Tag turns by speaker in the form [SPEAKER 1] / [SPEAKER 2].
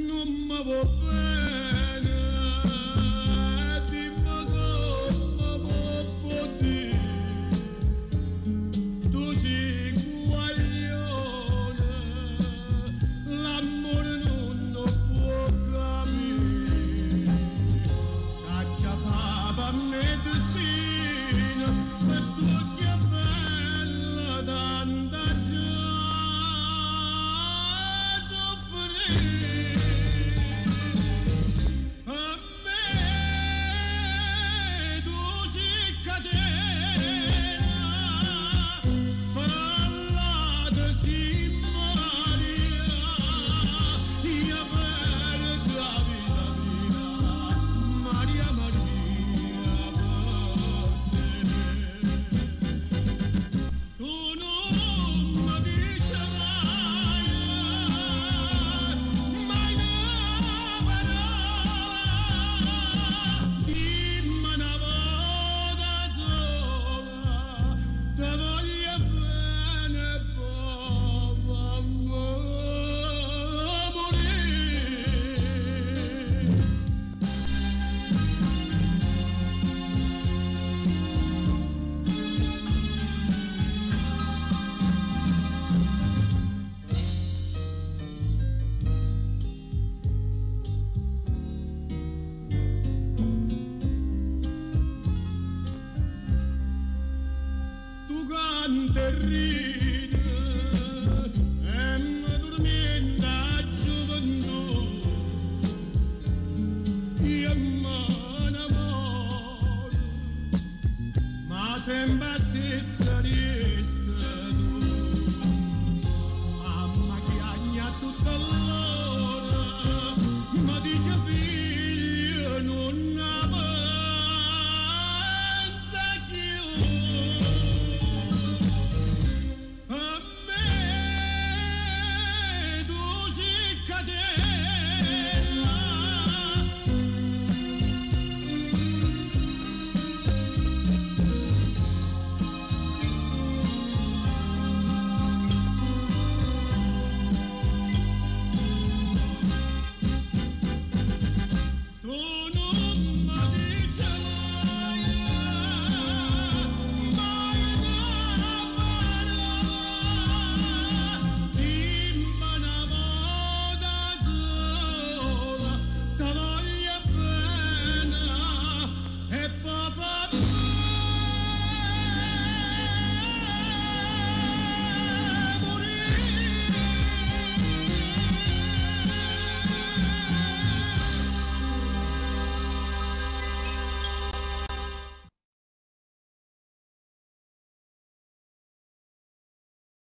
[SPEAKER 1] non mi va bene, dimmi come può dire, tu sei guaglione, l'amore non può capire, caccia papa a me destino, questo che è bello tanta già soffrire. A me tu sei catena, parlate si Maria, io perdo la vita mia, Maria Maria per te. Tu non mi dici mai, mai una parola, dimmi una volta sola, ti voglio bene proprio a morire. Tu canti e ridi e mi tormenta la gioventù, io mi innamoro, ma sempre stessa riesci